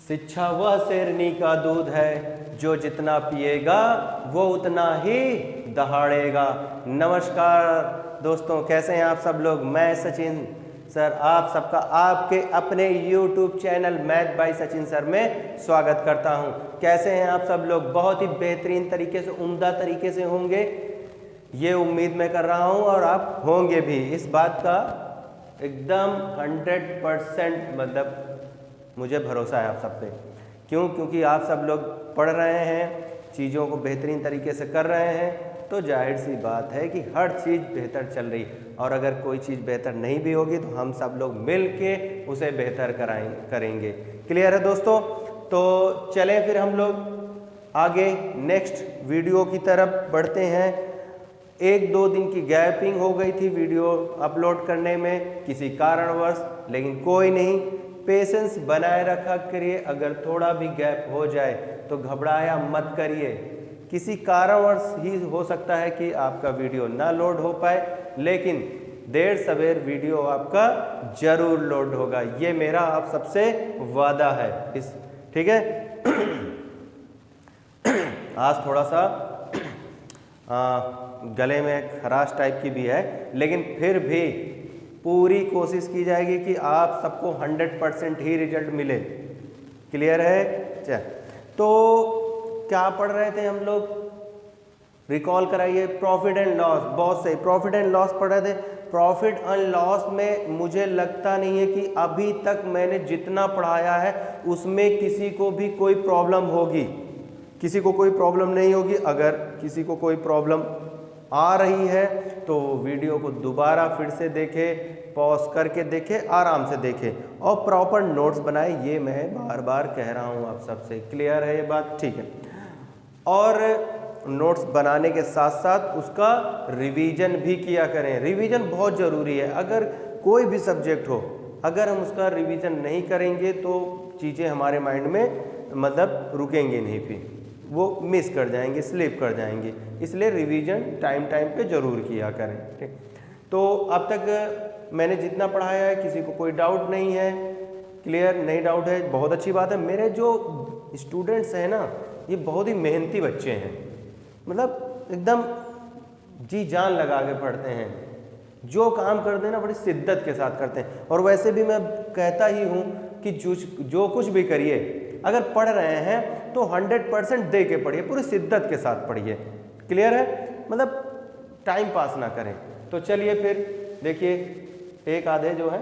शिक्षा वह शेरनी का दूध है जो जितना पिएगा वो उतना ही दहाड़ेगा। नमस्कार दोस्तों, कैसे हैं आप सब लोग। मैं सचिन सर आप सबका आपके अपने YouTube channel math bye Sachin sir में स्वागत करता हूं। कैसे हैं आप सब लोग। बहुत ही बेहतरीन तरीके से, उम्दा तरीके से होंगे, ये उम्मीद मैं कर रहा हूं और आप होंगे भी। इस बात का एकदम 100% मतलब मुझे भरोसा है आप सब पे। क्यों? क्योंकि आप सब लोग पढ़ रहे हैं, चीज़ों को बेहतरीन तरीके से कर रहे हैं, तो जाहिर सी बात है कि हर चीज़ बेहतर चल रही। और अगर कोई चीज़ बेहतर नहीं भी होगी तो हम सब लोग मिल के उसे बेहतर करेंगे। क्लियर है दोस्तों। तो चलें फिर हम लोग आगे नेक्स्ट वीडियो की तरफ बढ़ते हैं। 1-2 दिन की गैपिंग हो गई थी वीडियो अपलोड करने में किसी कारणवश, लेकिन कोई नहीं, पेशेंस बनाए रखा करिए। अगर थोड़ा भी गैप हो जाए तो घबराया मत करिए। किसी कारणवश ही हो सकता है कि आपका वीडियो ना लोड हो पाए, लेकिन देर सवेर वीडियो आपका जरूर लोड होगा, ये मेरा आप सबसे वादा है। इस ठीक है। आज थोड़ा सा गले में खराश टाइप की भी है, लेकिन फिर भी पूरी कोशिश की जाएगी कि आप सबको 100% ही रिजल्ट मिले। क्लियर है। चल, तो क्या पढ़ रहे थे हम लोग, रिकॉल कराइए। प्रॉफिट एंड लॉस, बहुत सही, प्रॉफिट एंड लॉस पढ़ रहे थे। प्रॉफिट एंड लॉस में मुझे लगता नहीं है कि अभी तक मैंने जितना पढ़ाया है उसमें किसी को भी कोई प्रॉब्लम होगी। किसी को कोई प्रॉब्लम नहीं होगी। अगर किसी को कोई प्रॉब्लम आ रही है तो वीडियो को दोबारा फिर से देखें, पॉज करके देखें, आराम से देखें और प्रॉपर नोट्स बनाए। ये मैं बार बार कह रहा हूँ आप सबसे। क्लियर है ये बात? ठीक है। और नोट्स बनाने के साथ साथ उसका रिवीजन भी किया करें। रिवीजन बहुत ज़रूरी है। अगर कोई भी सब्जेक्ट हो, अगर हम उसका रिवीजन नहीं करेंगे तो चीज़ें हमारे माइंड में मतलब रुकेंगे नहीं, फिर वो मिस कर जाएंगे, स्लिप कर जाएंगे। इसलिए रिवीजन टाइम पे ज़रूर किया करें। ठीक, तो अब तक मैंने जितना पढ़ाया है किसी को कोई डाउट नहीं है। क्लियर? नहीं डाउट है, बहुत अच्छी बात है। मेरे जो स्टूडेंट्स हैं ना, ये बहुत ही मेहनती बच्चे हैं, मतलब एकदम जी जान लगा के पढ़ते हैं। जो काम करते हैं ना बड़ी शिद्दत के साथ करते हैं। और वैसे भी मैं कहता ही हूँ कि जो कुछ भी करिए, अगर पढ़ रहे हैं तो 100% दे के पढ़िए, पूरी शिद्दत के साथ पढ़िए। क्लियर है? मतलब टाइम पास ना करें। तो चलिए फिर देखिए, एक आधे जो है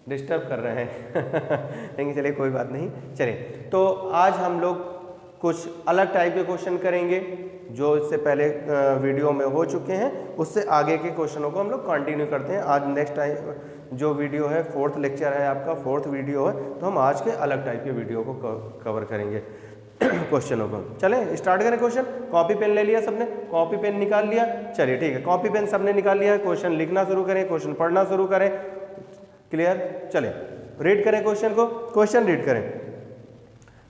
डिस्टर्ब कर रहे हैं लेकिन चलिए कोई बात नहीं। चलिए, तो आज हम लोग कुछ अलग टाइप के क्वेश्चन करेंगे जो इससे पहले वीडियो में हो चुके हैं। उससे आगे के क्वेश्चनों को हम लोग कंटिन्यू करते हैं। आज नेक्स्ट टाइम जो वीडियो है, 4th लेक्चर है आपका, 4th वीडियो है, तो हम आज के अलग टाइप के वीडियो को कवर करेंगे क्वेश्चनों को। चलें स्टार्ट करें क्वेश्चन। कॉपी पेन ले लिया सबने? कॉपी पेन निकाल लिया? चलिए ठीक है, कॉपी पेन सबने निकाल लिया है। क्वेश्चन लिखना शुरू करें, क्वेश्चन पढ़ना शुरू करें। क्लियर? चलें रीड करें क्वेश्चन को। क्वेश्चन रीड करें।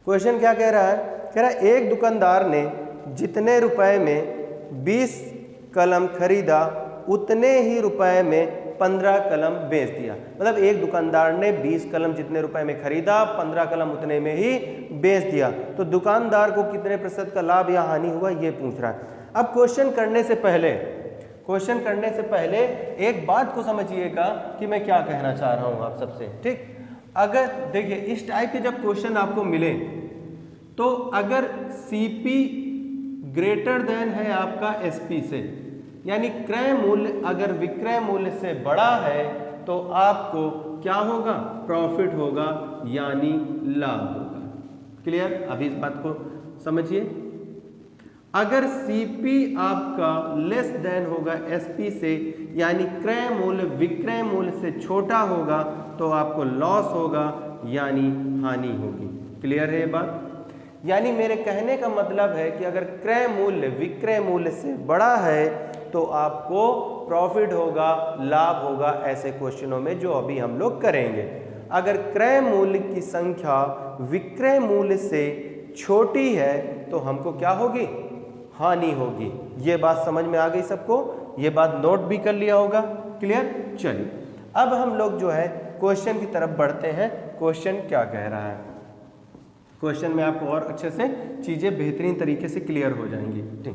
क्वेश्चन क्या कह रहा है? कह रहा है एक दुकानदार ने जितने रुपए में 20 कलम खरीदा उतने ही रुपए में 15 कलम बेच दिया। मतलब एक दुकानदार ने 20 कलम जितने रुपए में खरीदा, 15 कलम उतने में ही बेच दिया। तो दुकानदार को कितने प्रतिशत का लाभ या हानि हुआ, ये पूछ रहा है। अब क्वेश्चन करने से पहले एक बात को समझिएगा कि मैं क्या कहना चाह रहा हूं आप सबसे। ठीक, अगर देखिए इस टाइप के जब क्वेश्चन आपको मिले तो अगर CP ग्रेटर देन है आपका SP से, यानी क्रय मूल्य अगर विक्रय मूल्य से बड़ा है तो आपको क्या होगा? प्रॉफिट होगा, यानी लाभ होगा। क्लियर? अभी इस बात को समझिए। अगर CP आपका लेस देन होगा SP से, यानी क्रय मूल्य विक्रय मूल्य से छोटा होगा, तो आपको लॉस होगा, यानी हानि होगी। क्लियर है ये बात? यानी मेरे कहने का मतलब है कि अगर क्रय मूल्य विक्रय मूल्य से बड़ा है तो आपको प्रॉफिट होगा, लाभ होगा, ऐसे क्वेश्चनों में जो अभी हम लोग करेंगे। अगर क्रय मूल्य की संख्या विक्रय मूल्य से छोटी है तो हमको क्या होगी? हानि होगी। ये बात समझ में आ गई सबको? ये बात नोट भी कर लिया होगा। क्लियर? चलिए अब हम लोग जो है क्वेश्चन की तरफ बढ़ते हैं। क्वेश्चन क्या कह रहा है? क्वेश्चन में आपको और अच्छे से चीज़ें बेहतरीन तरीके से क्लियर हो जाएंगी। ठीक,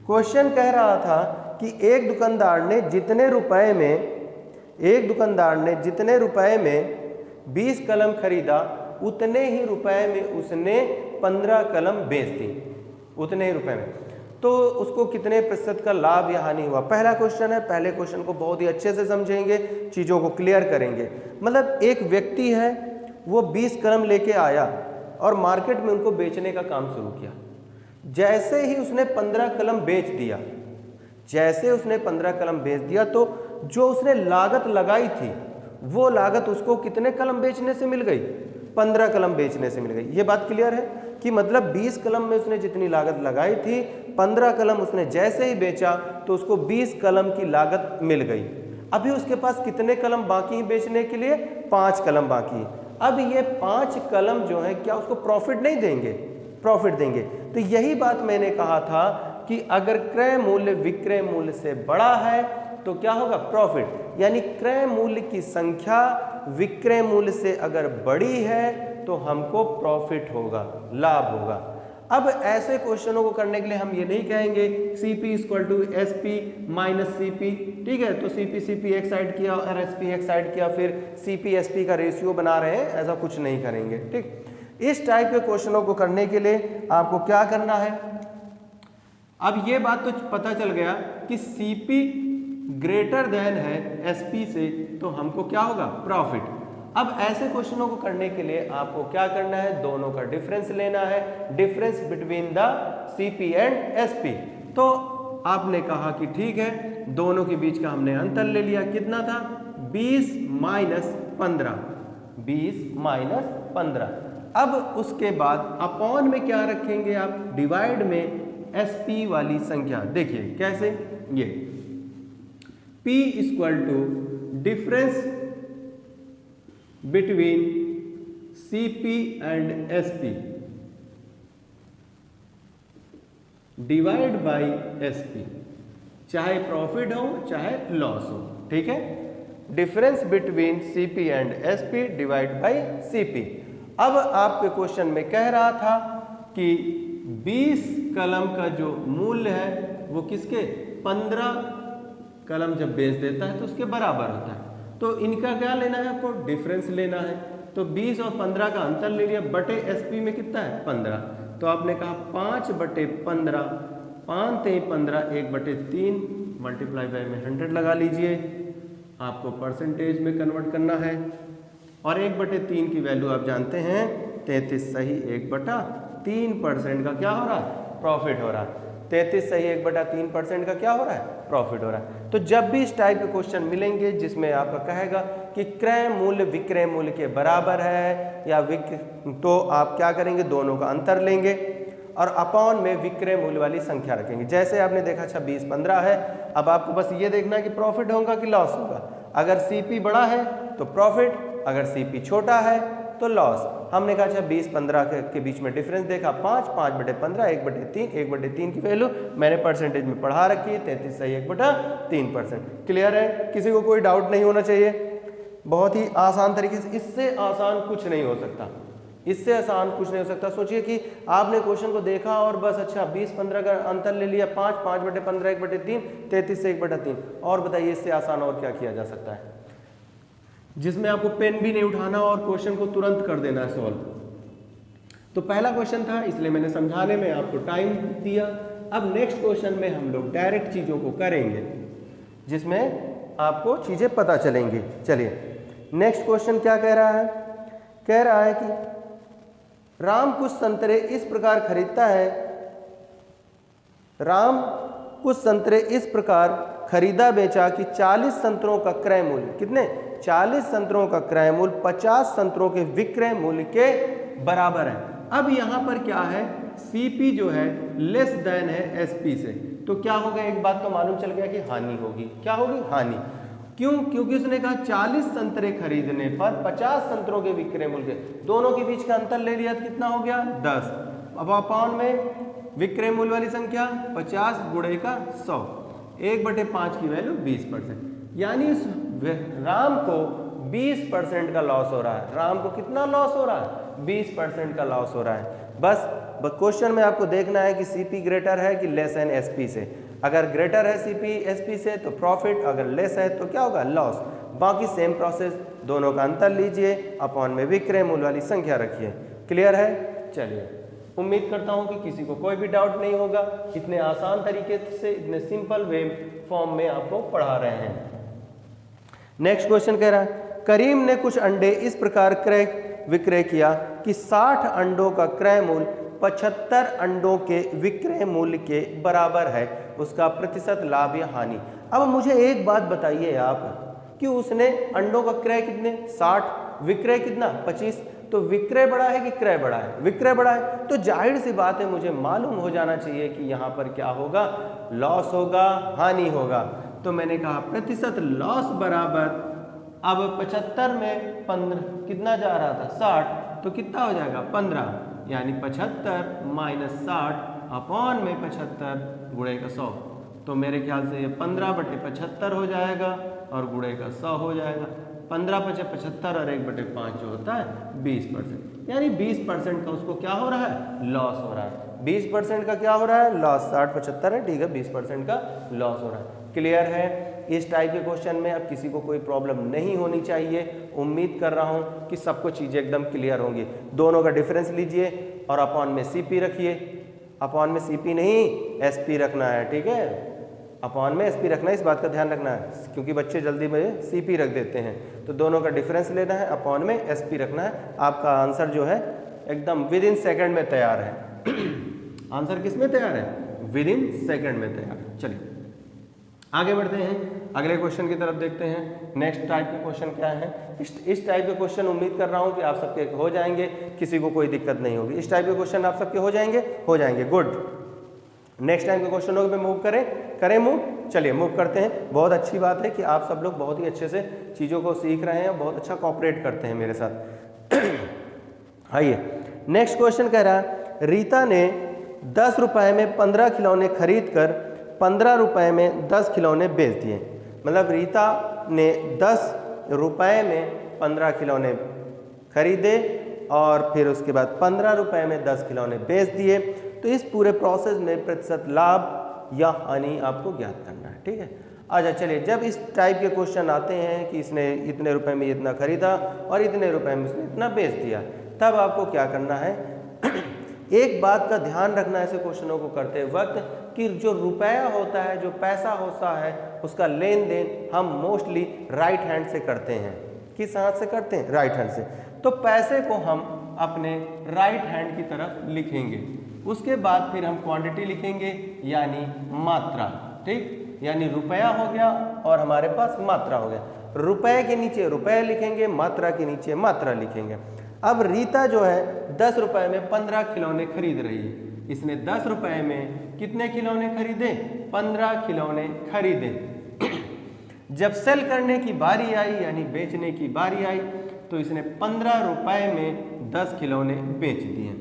क्वेश्चन कह रहा था कि एक दुकानदार ने जितने रुपए में 20 कलम खरीदा उतने ही रुपए में उसने 15 कलम बेच दी, उतने ही रुपए में, तो उसको कितने प्रतिशत का लाभ या हानि हुआ। पहला क्वेश्चन है, पहले क्वेश्चन को बहुत ही अच्छे से समझेंगे, चीज़ों को क्लियर करेंगे। मतलब एक व्यक्ति है, वो 20 कलम लेके आया और मार्केट में उनको बेचने का काम शुरू किया। जैसे ही उसने 15 कलम बेच दिया, तो जो उसने लागत लगाई थी वो लागत उसको कितने कलम बेचने से मिल गई? 15 कलम बेचने से मिल गई। ये बात क्लियर है कि मतलब 20 कलम में उसने जितनी लागत लगाई थी, 15 कलम उसने जैसे ही बेचा तो उसको 20 कलम की लागत मिल गई। अभी उसके पास कितने कलम बाकी हैं बेचने के लिए? 5 कलम बाकी हैं। अब ये 5 कलम जो है क्या उसको प्रॉफिट नहीं देंगे? प्रॉफिट देंगे। तो यही बात मैंने कहा था कि अगर क्रय मूल्य विक्रय मूल्य से बड़ा है तो क्या होगा? प्रॉफिट। यानी क्रय मूल्य की संख्या विक्रय मूल्य से अगर बड़ी है तो हमको प्रॉफिट होगा, लाभ होगा। अब ऐसे क्वेश्चनों को करने के लिए हम ये नहीं कहेंगे CP = SP - CP, ठीक है? तो CP एक साइड किया और SP एक साइड किया, फिर CP SP का रेशियो बना रहे हैं, ऐसा कुछ नहीं करेंगे। ठीक, इस टाइप के क्वेश्चनों को करने के लिए आपको क्या करना है? अब ये बात तो पता चल गया कि CP ग्रेटर देन है SP से, तो हमको क्या होगा? प्रॉफिट। अब ऐसे क्वेश्चनों को करने के लिए आपको क्या करना है? दोनों का डिफरेंस लेना है, difference between the CP and SP। तो आपने कहा कि ठीक है, दोनों के बीच का हमने अंतर ले लिया। कितना था? 20 - 15, 20 - 15। अब उसके बाद अपॉन में क्या रखेंगे आप? डिवाइड में SP वाली संख्या। देखिए कैसे, ये P = difference between CP and SP divide by SP, चाहे प्रॉफिट हो चाहे लॉस हो। ठीक है, difference between CP and SP divide by CP। अब आपके क्वेश्चन में कह रहा था कि 20 कलम का जो मूल्य है वो किसके? 15 कलम जब बेच देता है तो उसके बराबर होता है। तो इनका क्या लेना है आपको? डिफरेंस लेना है। तो 20 और 15 का अंतर ले लिया, बटे SP में कितना है? 15। तो आपने कहा 5/15, 5×15 1/3, मल्टीप्लाई बाय में 100 लगा लीजिए। आपको परसेंटेज में कन्वर्ट करना है और 1/3 की वैल्यू आप जानते हैं 33 सही 1/3% का क्या हो रहा है? प्रॉफिट हो रहा है। 33 सही 1/3% का क्या हो रहा है? प्रॉफिट हो रहा है। तो जब भी इस टाइप के क्वेश्चन मिलेंगे जिसमें आपका कहेगा कि क्रय मूल्य विक्रय मूल्य के बराबर है या तो आप क्या करेंगे? दोनों का अंतर लेंगे और अपॉन में विक्रय मूल्य वाली संख्या रखेंगे। जैसे आपने देखा 20-15 है, अब आपको बस ये देखना है कि प्रॉफिट होगा कि लॉस होगा। अगर CP बड़ा है तो प्रॉफिट, अगर CP छोटा है तो लॉस। हमने कहा 20-15 के बीच में डिफरेंस देखा 5, 5/15, 1/3, 1/3 की वैल्यू मैंने परसेंटेज में पढ़ा रखी है, 33 सही 1/3%। क्लियर है? किसी को कोई डाउट नहीं होना चाहिए। बहुत ही आसान तरीके से, इससे आसान कुछ नहीं हो सकता, इससे आसान कुछ नहीं हो सकता। सोचिए कि आपने क्वेश्चन को देखा और बस अच्छा 20-15 का अंतर ले लिया, 5, 5/15, 1/3, 33 से 1/3। और बताइए इससे आसान और क्या किया जा सकता है? जिसमें आपको पेन भी नहीं उठाना और क्वेश्चन को तुरंत कर देना है सॉल्व। तो पहला क्वेश्चन था, इसलिए मैंने समझाने में आपको टाइम दिया। अब नेक्स्ट क्वेश्चन में हम लोग डायरेक्ट चीज़ों को करेंगे जिसमें आपको चीज़ें पता चलेंगी। चलिए नेक्स्ट क्वेश्चन क्या कह रहा है? कह रहा है कि राम कुछ संतरे इस प्रकार खरीदता है, राम कुछ संतरे इस प्रकार खरीदा बेचा कि 40 संतरों का क्रय मूल्य, कितने? 40 संतरों का क्रय मूल्य 50 संतरों के विक्रय मूल्य के बराबर है। अब यहाँ पर क्या है? CP जो है लेस देन है SP से, तो क्या होगा? एक बात तो मालूम चल गया कि हानि होगी। क्या होगी? हानि। क्यों? क्योंकि उसने कहा 40 संतरे खरीदने पर 50 संतरों के विक्रय मूल्य, दोनों के बीच का अंतर ले लिया तो कितना हो गया? 10। अब अपॉन में विक्रय मूल्य वाली संख्या 50 गुणे का 100, 1/5 की वैल्यू 20%। यानी इस राम को 20% का लॉस हो रहा है। राम को कितना लॉस हो रहा है? 20% का लॉस हो रहा है। बस क्वेश्चन में आपको देखना है कि सीपी ग्रेटर है कि लेस है एसपी से। अगर ग्रेटर है सीपी एसपी से तो प्रॉफिट, अगर लेस है तो क्या होगा? लॉस। बाकी सेम प्रोसेस, दोनों का अंतर लीजिए, अपॉन में विक्रय मूल्य वाली संख्या रखिए। क्लियर है? चलिए, उम्मीद करता हूं कि किसी को कोई भी डाउट नहीं होगा। इतने आसान तरीके से, इतने सिंपल वे फॉर्म में आपको पढ़ा रहे हैं। नेक्स्ट क्वेश्चन कह रहा है, करीम ने कुछ अंडे इस प्रकार क्रय विक्रय किया कि 60 अंडों का क्रय मूल्य 75 अंडों के विक्रय मूल्य के बराबर है। उसका प्रतिशत लाभ या हानि। अब मुझे एक बात बताइए आप कि उसने अंडों का क्रय कितने? 60, विक्रय कितना? 25। तो विक्रय बड़ा है कि क्रय बड़ा है? विक्रय बड़ा है। तो जाहिर सी बात है, मुझे मालूम हो जाना चाहिए कि यहाँ पर क्या होगा? लॉस होगा, हानि होगा। तो मैंने कहा प्रतिशत लॉस बराबर, अब 75 में 15 कितना जा रहा था? 60, तो कितना हो जाएगा? 15, यानी 75 माइनस 60 अपॉन में 75 गुणे का 100। तो मेरे ख्याल से ये 15/75 हो जाएगा और गुणे का 100 हो जाएगा। 15/75 और 1/5 जो होता है 20%, यानी 20% का उसको क्या हो रहा है? लॉस हो रहा है। 20% का क्या हो रहा है? लॉस। 60/75 है, ठीक है, 20% का लॉस हो रहा है। क्लियर है? इस टाइप के क्वेश्चन में अब किसी को कोई प्रॉब्लम नहीं होनी चाहिए। उम्मीद कर रहा हूँ कि सबको चीज़ें एकदम क्लियर होंगी। दोनों का डिफरेंस लीजिए और अपॉन में सीपी रखिए। अपॉन में सीपी नहीं, एसपी रखना है, ठीक है? अपॉन में एसपी रखना है, इस बात का ध्यान रखना है, क्योंकि बच्चे जल्दी में सीपी रख देते हैं। तो दोनों का डिफरेंस लेना है, अपॉन में एसपी रखना है। आपका आंसर जो है एकदम विद इन सेकेंड में तैयार है। आंसर किस में तैयार है? विद इन सेकेंड में तैयार है। चलिए आगे बढ़ते हैं, अगले क्वेश्चन की तरफ देखते हैं। नेक्स्ट टाइप के क्वेश्चन क्या है? इस टाइप के क्वेश्चन उम्मीद कर रहा हूँ कि आप सबके हो जाएंगे, किसी को कोई दिक्कत नहीं होगी। इस टाइप के क्वेश्चन आप सबके हो जाएंगे? हो जाएंगे, गुड। नेक्स्ट टाइम के क्वेश्चनों पे मूव करें मूव। चलिए मूव करते हैं। बहुत अच्छी बात है कि आप सब लोग बहुत ही अच्छे से चीज़ों को सीख रहे हैं और बहुत अच्छा कोऑपरेट करते हैं मेरे साथ। आइए, नेक्स्ट क्वेश्चन कह रहा है, रीता ने 10 रुपए में 15 खिलौने खरीद कर 15 रुपए में 10 खिलौने बेच दिए। मतलब रीता ने 10 रुपए में 15 खिलौने खरीदे और फिर उसके बाद 15 रुपए में 10 खिलौने बेच दिए। तो इस पूरे प्रोसेस में प्रतिशत लाभ या हानि आपको ज्ञात करना है, ठीक है? अच्छा चलिए, जब इस टाइप के क्वेश्चन आते हैं कि इसने इतने रुपए में इतना खरीदा और इतने रुपए में इसने इतना बेच दिया, तब आपको क्या करना है? एक बात का ध्यान रखना है ऐसे क्वेश्चनों को करते वक्त कि जो रुपया होता है, जो पैसा होता है, उसका लेन देन हम मोस्टली राइट हैंड से करते हैं। किस हाथ से करते हैं? राइट हैंड से। तो पैसे को हम अपने राइट हैंड की तरफ लिखेंगे, उसके बाद फिर हम क्वांटिटी लिखेंगे यानी मात्रा, ठीक? यानी रुपया हो गया और हमारे पास मात्रा हो गया। रुपए के नीचे रुपए लिखेंगे, मात्रा के नीचे मात्रा लिखेंगे। अब रीता जो है 10 रुपए में 15 खिलौने खरीद रही है। इसने 10 रुपए में कितने खिलौने खरीदे? 15 खिलौने खरीदे। जब सेल करने की बारी आई, यानी बेचने की बारी आई, तो इसने 15 रुपए में 10 खिलौने बेच दिए।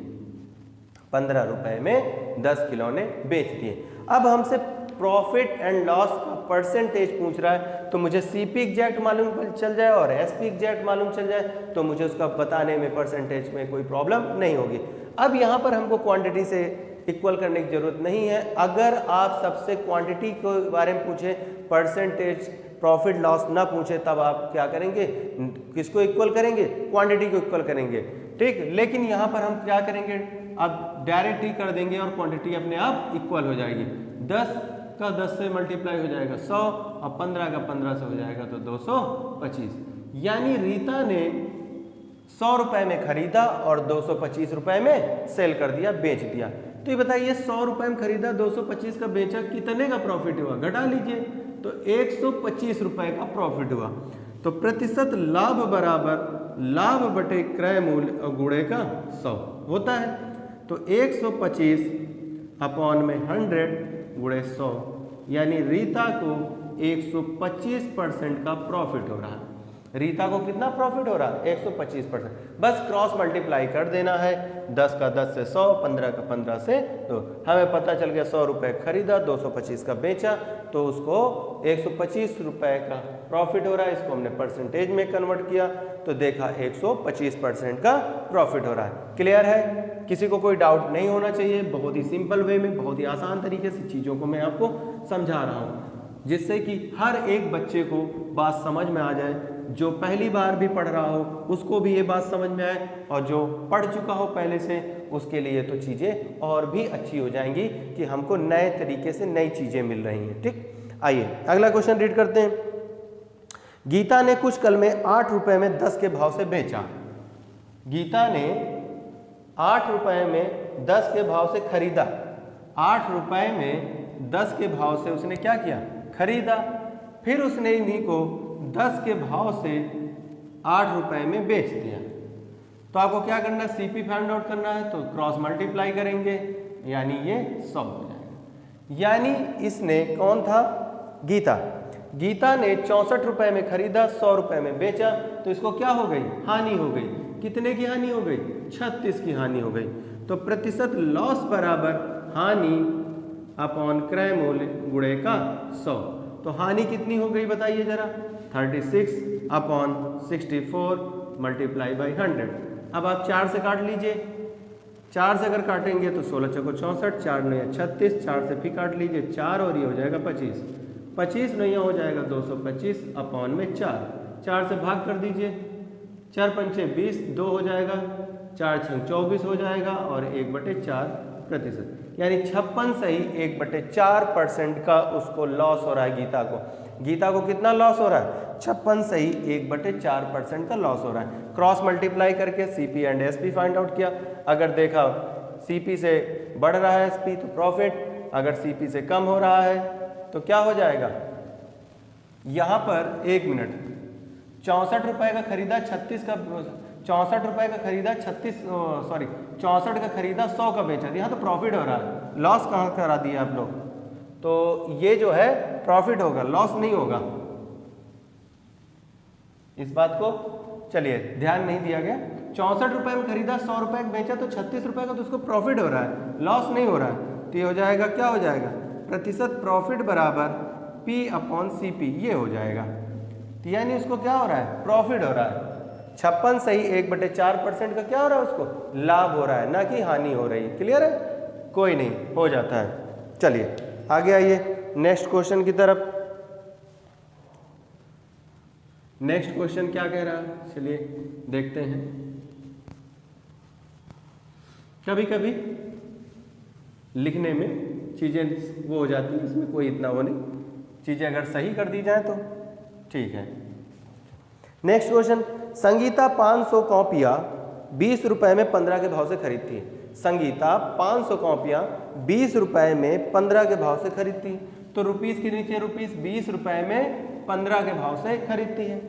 15 रुपए में 10 खिलौने बेच दिए। अब हमसे प्रॉफिट एंड लॉस का परसेंटेज पूछ रहा है, तो मुझे सीपी एग्जैक्ट मालूम चल जाए और एसपी एग्जैक्ट मालूम चल जाए तो मुझे उसका बताने में, परसेंटेज में कोई प्रॉब्लम नहीं होगी। अब यहाँ पर हमको क्वांटिटी से इक्वल करने की जरूरत नहीं है। अगर आप सबसे क्वांटिटी के बारे में पूछे, परसेंटेज, प्रॉफिट लॉस ना पूछे, तब आप क्या करेंगे? किसको इक्वल करेंगे? क्वांटिटी को इक्वल करेंगे, ठीक? लेकिन यहाँ पर हम क्या करेंगे? अब डायरेक्ट ही कर देंगे और क्वांटिटी अपने आप इक्वल हो जाएगी। 10 का 10 से मल्टीप्लाई हो जाएगा 100 और 15 का 15 से हो जाएगा तो 225। यानी रीता ने 100 रुपए में खरीदा और 225 रुपए में सेल कर दिया, बेच दिया। तो ये बताइए 100 रुपए में खरीदा, 225 का बेचा, कितने का प्रॉफिट हुआ? घटा लीजिए, तो 125 रुपए का प्रॉफिट हुआ। तो प्रतिशत लाभ बराबर लाभ बटे क्रय मूल्य गुणे का 100 होता है। तो 125 अपॉन में 100 गुणे 100, यानी रीता को 125% का प्रॉफिट हो रहा है। रीता को कितना प्रॉफिट हो रहा है 125%। बस क्रॉस मल्टीप्लाई कर देना है, 10 का 10 से 100, 15 का 15 से 2। हमें पता चल गया 100 रुपये खरीदा, 225 का बेचा, तो उसको 125 रुपये का प्रॉफिट हो रहा है। इसको हमने परसेंटेज में कन्वर्ट किया तो देखा 125% का प्रॉफिट हो रहा है। क्लियर है? किसी को कोई डाउट नहीं होना चाहिए। बहुत ही सिंपल वे में, बहुत ही आसान तरीके से चीज़ों को मैं आपको समझा रहा हूँ, जिससे कि हर एक बच्चे को बात समझ में आ जाए। जो पहली बार भी पढ़ रहा हो उसको भी ये बात समझ में आए, और जो पढ़ चुका हो पहले से उसके लिए तो चीज़ें और भी अच्छी हो जाएंगी कि हमको नए तरीके से नई चीज़ें मिल रही हैं। ठीक, आइए अगला क्वेश्चन रीड करते हैं। गीता ने कुछ कल में 8 रुपये में 10 के भाव से बेचा। गीता ने 8 रुपये में 10 के भाव से खरीदा। 8 रुपये में 10 के भाव से उसने क्या किया? खरीदा। फिर उसने इन्हीं को 10 के भाव से 8 रुपये में बेच दिया। तो आपको क्या करना है? सीपी फाइंड आउट करना है, तो क्रॉस मल्टीप्लाई करेंगे, यानी ये 100 हो जाएगा। यानी इसने, कौन था? गीता। गीता ने 64 रुपये में खरीदा, 100 रुपये में बेचा, तो इसको क्या हो गई? हानि हो गई। कितने की हानि हो गई? 36 की हानि हो गई। तो प्रतिशत लॉस बराबर हानि अपॉन क्रय मूल्य गुणे का 100। तो हानि कितनी हो गई बताइए जरा? 36 अपॉन 64 मल्टीप्लाई बाई 100। अब आप 4 से काट लीजिए। 4 से अगर काटेंगे तो 16 चौको 64, 4 9 36, 4 से फिर काट लीजिए 4 और ये हो जाएगा 25। 25 9 हो जाएगा 225 अपॉन में 4। 4 से भाग कर दीजिए, 4 पंचे 20, 2 हो जाएगा, 4 छः 24 हो जाएगा, और 1/4%। यानी 56 से ही 1/4% का उसको लॉस हो रहा है गीता को। गीता को कितना लॉस हो रहा है? 56 से ही 1/4% का लॉस हो रहा है। क्रॉस मल्टीप्लाई करके CP and SP find out किया। अगर देखा सीपी से बढ़ रहा है एसपी तो प्रॉफिट, अगर सीपी से कम हो रहा है तो क्या हो जाएगा? यहाँ पर 1 मिनट, 64 रुपये का खरीदा, 64 रुपये का खरीदा, 64 का खरीदा, 100 का बेचा। यहाँ तो प्रॉफिट हो रहा है, लॉस कहाँ करा दिया आप लोग? तो ये जो है प्रॉफिट होगा, लॉस नहीं होगा। इस बात को चलिए ध्यान नहीं दिया गया। 64 रुपये में खरीदा, 100 रुपये का बेचा, तो 36 रुपये का तो उसको प्रॉफिट हो रहा है, लॉस नहीं हो रहा है। तो ये हो जाएगा, क्या हो जाएगा? प्रतिशत प्रॉफिट बराबर P अपॉन CP, ये हो जाएगा। तो यानी उसको क्या हो रहा है? प्रॉफिट हो रहा है। 56 से ही 1/4% का क्या हो रहा है? उसको लाभ हो रहा है, ना कि हानि हो रही। क्लियर है? कोई नहीं, हो जाता है। चलिए आगे आइए नेक्स्ट क्वेश्चन की तरफ। नेक्स्ट क्वेश्चन क्या कह रहा है, चलिए देखते हैं। कभी कभी लिखने में चीज़ें वो हो जाती हैं, इसमें कोई इतना वो नहीं, चीज़ें अगर सही कर दी जाए तो ठीक है। नेक्स्ट क्वेश्चन, संगीता 500 कॉपियाँ 20 रुपये में 15 के भाव से खरीदती है। संगीता 500 कॉपियाँ 20 रुपये में 15 के भाव से खरीदती है। तो रुपीस के नीचे रुपीस, 20 रुपये में 15 के भाव से खरीदती है।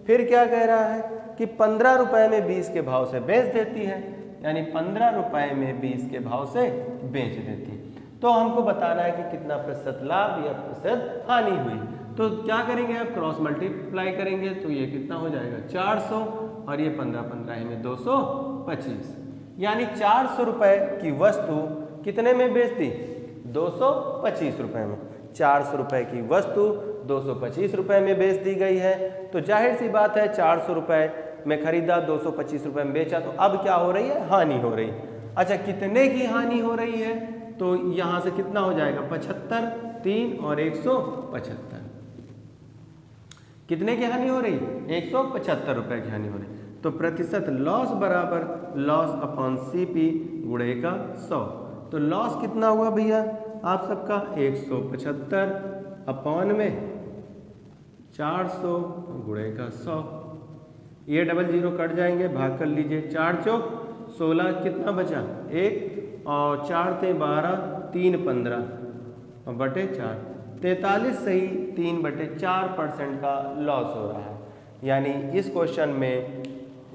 फिर क्या कह रहा है कि 15 रुपये में 20 के भाव से बेच देती है, यानी 15 रुपये में 20 के भाव से बेच देती है। तो हमको बताना है कि कितना प्रतिशत लाभ या प्रतिशत हानि हुई। तो क्या करेंगे आप? क्रॉस मल्टीप्लाई करेंगे, तो ये कितना हो जाएगा? 400, और ये 15 में 225, यानी 400 रुपये की वस्तु कितने में बेच दी? 225 रुपये में। 400 रुपये की वस्तु 225 रुपये में बेच दी गई है। तो जाहिर सी बात है 400 रुपये में खरीदा, 225 रुपये में बेचा, तो अब क्या हो रही है? हानि हो रही। अच्छा, कितने की हानि हो रही है? तो यहाँ से कितना हो जाएगा? 75, 3 और 175। कितने की हानि हो रही? 175 रुपये की हानि हो रही। तो प्रतिशत लॉस बराबर लॉस अपॉन CP गुणे का 100। तो लॉस कितना हुआ भैया आप सबका? 175 अपॉन में 400 गुणे का 100। ये 00 कट जाएंगे, भाग कर लीजिए। 4 चौक 16, कितना बचा? 1 और 4 थे 12, 3 15 और बटे 4, 43 से ही 3/4% का लॉस हो रहा है। यानी इस क्वेश्चन में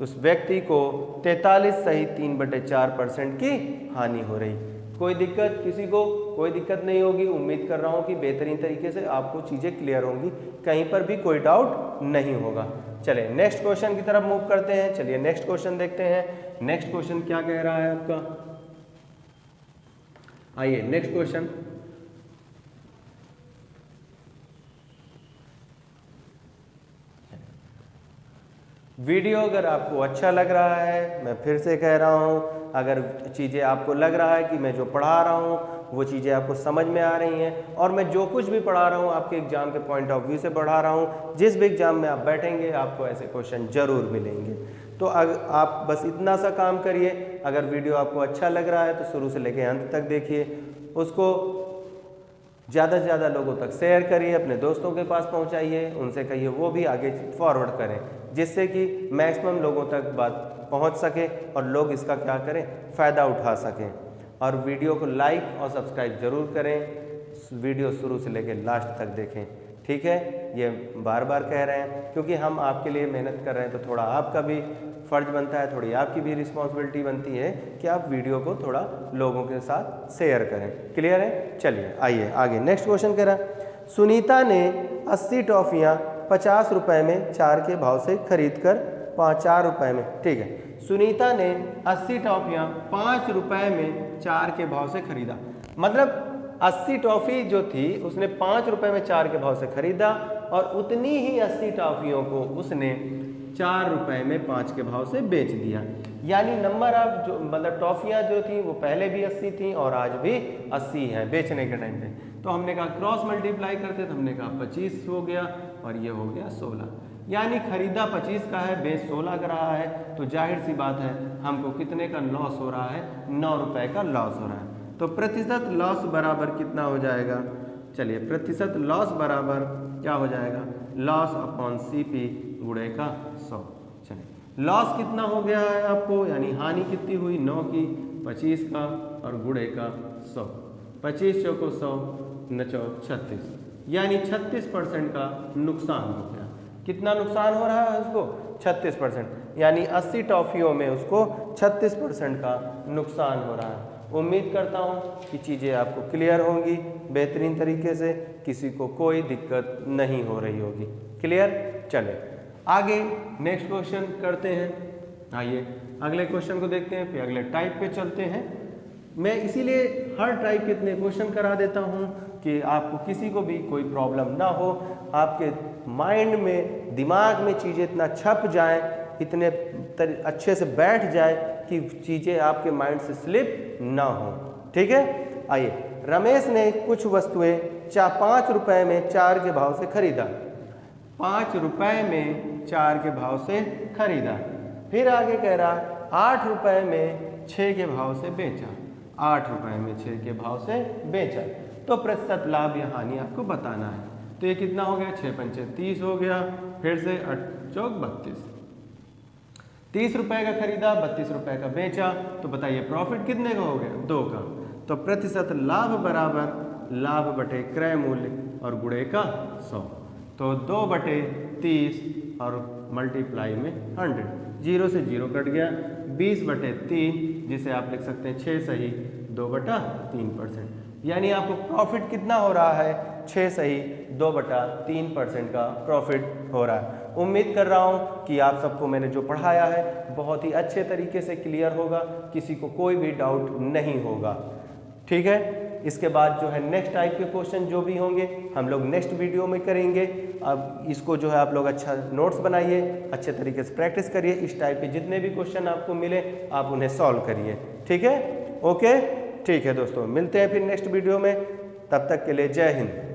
उस व्यक्ति को 43 सही 3/4% की हानि हो रही। कोई दिक्कत किसी को? कोई दिक्कत नहीं होगी। उम्मीद कर रहा हूँ कि बेहतरीन तरीके से आपको चीज़ें क्लियर होंगी, कहीं पर भी कोई डाउट नहीं होगा। चलिए नेक्स्ट क्वेश्चन की तरफ मूव करते हैं। चलिए नेक्स्ट क्वेश्चन देखते हैं। नेक्स्ट क्वेश्चन क्या कह रहा है आपका, आइए नेक्स्ट क्वेश्चन। वीडियो अगर आपको अच्छा लग रहा है, मैं फिर से कह रहा हूँ, अगर चीज़ें आपको लग रहा है कि मैं जो पढ़ा रहा हूँ वो चीज़ें आपको समझ में आ रही हैं और मैं जो कुछ भी पढ़ा रहा हूँ आपके एग्ज़ाम के पॉइंट ऑफ व्यू से पढ़ा रहा हूँ, जिस भी एग्ज़ाम में आप बैठेंगे आपको ऐसे क्वेश्चन ज़रूर मिलेंगे। तो आप बस इतना सा काम करिए, अगर वीडियो आपको अच्छा लग रहा है तो शुरू से लेकर अंत तक देखिए, उसको ज़्यादा से ज़्यादा लोगों तक शेयर करिए, अपने दोस्तों के पास पहुंचाइए, उनसे कहिए वो भी आगे फॉरवर्ड करें, जिससे कि मैक्सिमम लोगों तक बात पहुंच सके और लोग इसका क्या करें, फ़ायदा उठा सकें। और वीडियो को लाइक और सब्सक्राइब ज़रूर करें, वीडियो शुरू से लेकर लास्ट तक देखें, ठीक है। ये बार बार कह रहे हैं क्योंकि हम आपके लिए मेहनत कर रहे हैं, तो थोड़ा आपका भी फ़र्ज बनता है, थोड़ी आपकी भी रिस्पॉन्सिबिलिटी बनती है कि आप वीडियो को थोड़ा लोगों के साथ शेयर करें। क्लियर है? चलिए आइए आगे नेक्स्ट क्वेश्चन कह रहा है, सुनीता ने 80 टॉफ़ियाँ 50 रुपए में 4 के भाव से खरीद कर 4 रुपए में, ठीक है, सुनीता ने 80 टॉफ़ियाँ 5 रुपए में 4 के भाव से खरीदा। मतलब 80 टॉफ़ी जो थी उसने 5 रुपए में 4 के भाव से खरीदा और उतनी ही 80 टॉफ़ियों को उसने 4 रुपए में 5 के भाव से बेच दिया। यानी नंबर ऑफ जो मतलब टॉफ़ियाँ जो थी वो पहले भी 80 थी और आज भी 80 हैं बेचने के टाइम पे। तो हमने कहा क्रॉस मल्टीप्लाई करते तो हमने कहा 25 हो गया और ये हो गया 16, यानी खरीदा 25 का है, बेच 16 का रहा है, तो जाहिर सी बात है हमको कितने का लॉस हो रहा है, 9 रुपए का लॉस हो रहा है। तो प्रतिशत लॉस बराबर कितना हो जाएगा, चलिए प्रतिशत लॉस बराबर क्या हो जाएगा, लॉस अपॉन CP गुणे का 100। चलिए लॉस कितना हो गया है आपको, यानी हानि कितनी हुई 9 की, 25 का और गुणे का 100, 25 चौको 100 9 चौक 36, यानी 36% का नुकसान हो गया। कितना नुकसान हो रहा है उसको, 36%, यानी 80 टॉफ़ियों में उसको 36% का नुकसान हो रहा है। उम्मीद करता हूँ कि चीज़ें आपको क्लियर होंगी बेहतरीन तरीके से, किसी को कोई दिक्कत नहीं हो रही होगी। क्लियर? चले आगे नेक्स्ट क्वेश्चन करते हैं। आइए अगले क्वेश्चन को देखते हैं, फिर अगले टाइप पे चलते हैं। मैं इसीलिए हर टाइप के इतने क्वेश्चन करा देता हूँ कि आपको किसी को भी कोई प्रॉब्लम ना हो, आपके माइंड में दिमाग में चीज़ें इतना छप जाएं, इतने अच्छे से बैठ जाए कि चीज़ें आपके माइंड से स्लिप ना हो। ठीक है, आइए रमेश ने कुछ वस्तुएं 5 रुपए में 4 के भाव से खरीदा। 5 रुपए में 4 के भाव से खरीदा। फिर आगे कह रहा 8 रुपए में 6 के भाव से बेचा। 8 रुपए में 6 के भाव से बेचा, तो प्रतिशत लाभ या हानि आपको बताना है। तो ये कितना हो गया, 6 पंचे 30 हो गया। फिर से 8 चौक 32, 30 रुपए का खरीदा, 32 रुपए का बेचा, तो बताइए प्रॉफिट कितने का हो गया, 2 का। तो प्रतिशत लाभ बराबर लाभ बटे क्रय मूल्य और गुणे का 100, तो 2/30 और मल्टीप्लाई में 100, 0 से 0 कट गया, 20/3, जिसे आप लिख सकते हैं 6 सही 2/3%, यानी आपको प्रॉफिट कितना हो रहा है, 6 सही 2/3% का प्रॉफिट हो रहा है। उम्मीद कर रहा हूँ कि आप सबको मैंने जो पढ़ाया है बहुत ही अच्छे तरीके से क्लियर होगा, किसी को कोई भी डाउट नहीं होगा। ठीक है, इसके बाद जो है नेक्स्ट टाइप के क्वेश्चन जो भी होंगे हम लोग नेक्स्ट वीडियो में करेंगे। अब इसको जो है आप लोग अच्छा नोट्स बनाइए, अच्छे तरीके से प्रैक्टिस करिए, इस टाइप के जितने भी क्वेश्चन आपको मिले आप उन्हें सॉल्व करिए। ठीक है, ओके, ठीक है दोस्तों, मिलते हैं फिर नेक्स्ट वीडियो में, तब तक के लिए जय हिंद।